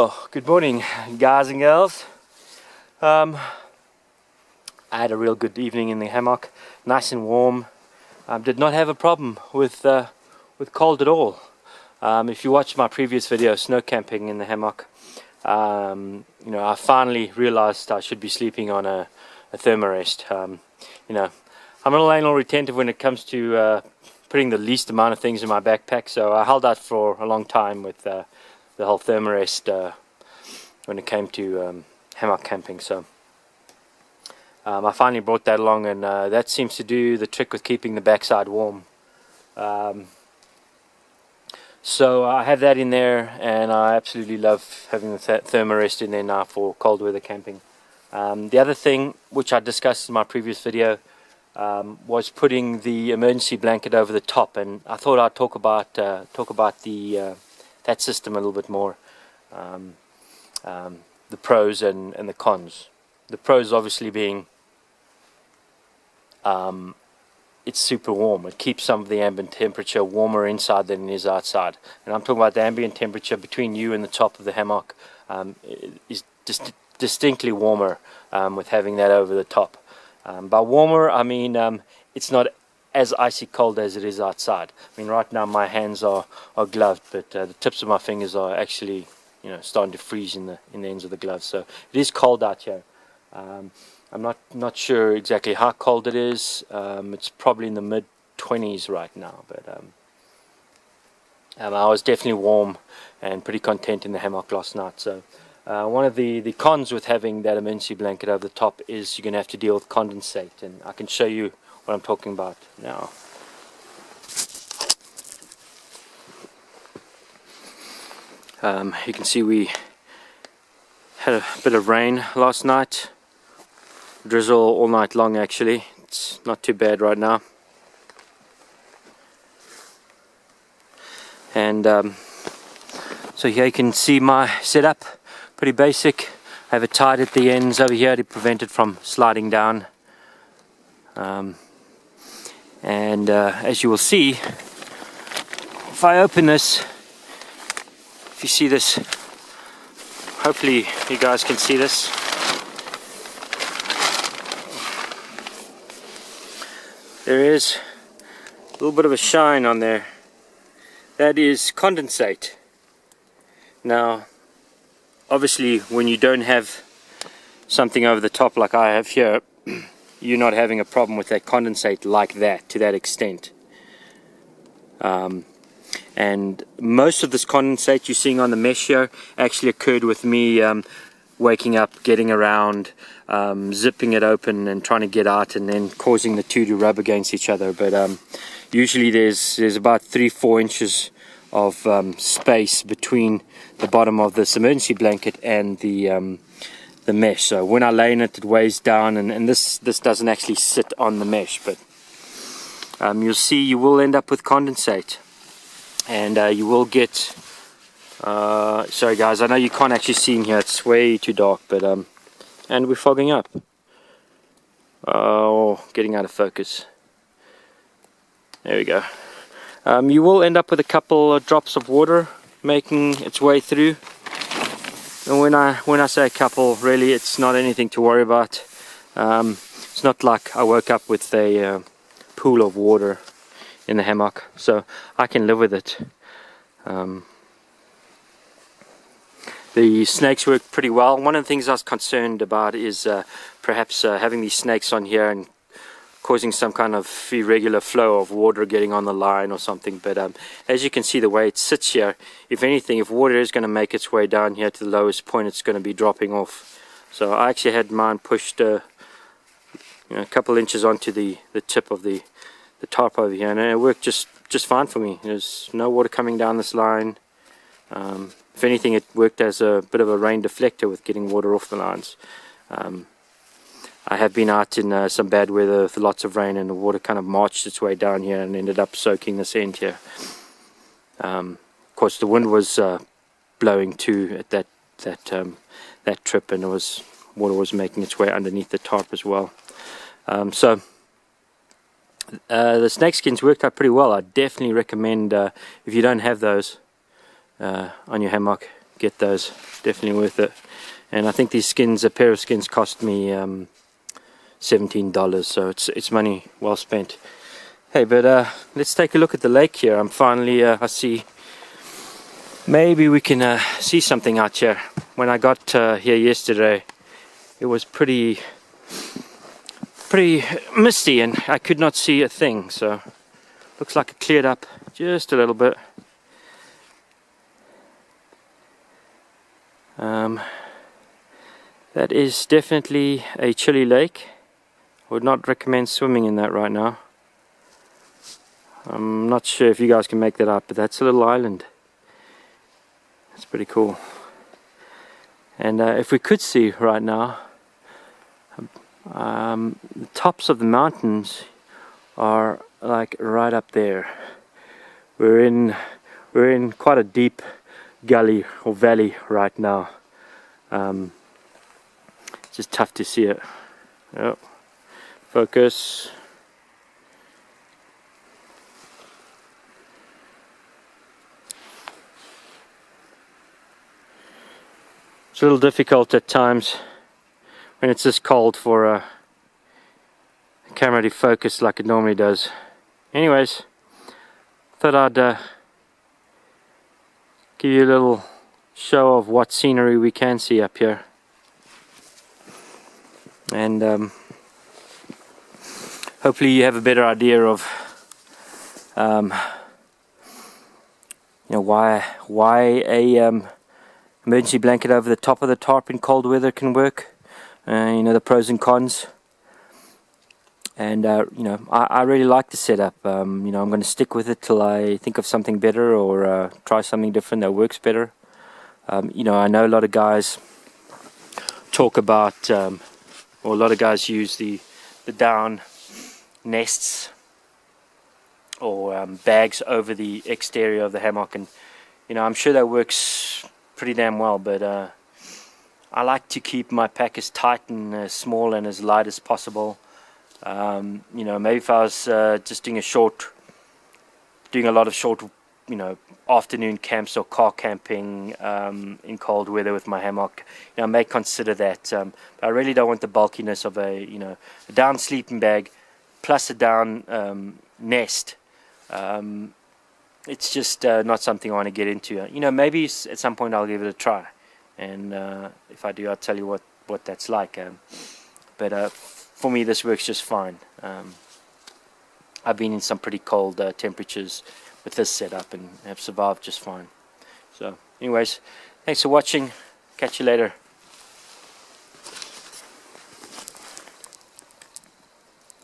Oh, good morning, guys and girls. I had a real good evening in the hammock, nice and warm. Did not have a problem with cold at all. If you watched my previous video, snow camping in the hammock, I finally realized I should be sleeping on a Thermarest. I'm a little anal retentive when it comes to putting the least amount of things in my backpack, so I held out for a long time with the whole Thermarest when it came to hammock camping. So I finally brought that along, and that seems to do the trick with keeping the backside warm. So I have that in there, and I absolutely love having the Thermarest in there now for cold weather camping. The other thing which I discussed in my previous video was putting the emergency blanket over the top, and I thought I'd talk about that system a little bit more, the pros and the cons. The pros obviously being it's super warm. It keeps some of the ambient temperature warmer inside than it is outside, and I'm talking about the ambient temperature between you and the top of the hammock is distinctly warmer with having that over the top. By warmer I mean it's not as icy cold as it is outside. I mean, right now my hands are gloved, but the tips of my fingers are actually starting to freeze in the ends of the gloves. So it is cold out here. I'm not sure exactly how cold it is. It's probably in the mid-20s right now, but I was definitely warm and pretty content in the hammock last night. So one of the cons with having that emergency blanket over the top is you're going to have to deal with condensate, and I can show you what I'm talking about now. You can see we had a bit of rain last night, drizzle all night long. Actually, it's not too bad right now, and so here you can see my setup, pretty basic. I have it tied at the ends over here to prevent it from sliding down. And as you will see, if I open this, if you see this, hopefully you guys can see this. There is a little bit of a shine on there. That is condensate. Now, obviously, when you don't have something over the top like I have here, you're not having a problem with that condensate like that, to that extent. And most of this condensate you're seeing on the mesh here actually occurred with me waking up, getting around, zipping it open and trying to get out, and then causing the two to rub against each other. But usually there's about 3-4 inches of space between the bottom of this emergency blanket and the mesh. So when I lay in it, it weighs down, and this doesn't actually sit on the mesh, but you'll see you will end up with condensate, and you will get sorry guys, I know you can't actually see in here, it's way too dark, but and we're fogging up. Oh, getting out of focus. There we go. You will end up with a couple of drops of water making its way through. And when I say a couple, really it's not anything to worry about. It's not like I woke up with a pool of water in the hammock, so I can live with it. The snakes work pretty well. One of the things I was concerned about is perhaps having these snakes on here and causing some kind of irregular flow of water getting on the line or something, but as you can see the way it sits here, if anything, if water is going to make its way down here to the lowest point, it's going to be dropping off. So I actually had mine pushed a couple inches onto the tip of the tarp over here, and it worked just fine for me. There's no water coming down this line. If anything, it worked as a bit of a rain deflector with getting water off the lines. I have been out in some bad weather with lots of rain, and the water kind of marched its way down here and ended up soaking this end here. Of course, the wind was blowing too at that trip, and water was making its way underneath the tarp as well. So the snake skins worked out pretty well. I definitely recommend, if you don't have those on your hammock, get those. Definitely worth it. And I think these skins, a pair of skins, cost me $17, so it's money well spent. Hey, but let's take a look at the lake here. I'm finally, I see, maybe we can see something out here. When I got here yesterday, it was pretty misty and I could not see a thing, so looks like it cleared up just a little bit. That is definitely a chilly lake. I would not recommend swimming in that right now. I'm not sure if you guys can make that out, but that's a little island. That's pretty cool. And if we could see right now, the tops of the mountains are like right up there. We're in quite a deep gully or valley right now. It's just tough to see it. Oh, focus. It's a little difficult at times when it's this cold for a camera to focus like it normally does. Anyways, thought I'd give you a little show of what scenery we can see up here. And hopefully you have a better idea of why a emergency blanket over the top of the tarp in cold weather can work. The pros and cons. And I really like the setup. I'm going to stick with it till I think of something better or try something different that works better. I know a lot of guys talk about, or a lot of guys use the down nests or bags over the exterior of the hammock, and I'm sure that works pretty damn well, but I like to keep my pack as tight and as small and as light as possible. Maybe if I was just doing a lot of short afternoon camps or car camping in cold weather with my hammock, I may consider that. But I really don't want the bulkiness of a down sleeping bag plus a down nest. It's just not something I want to get into. Maybe at some point I'll give it a try, and if I do, I'll tell you what that's like. But for me, this works just fine. I've been in some pretty cold temperatures with this setup and have survived just fine. So anyways, thanks for watching. Catch you later.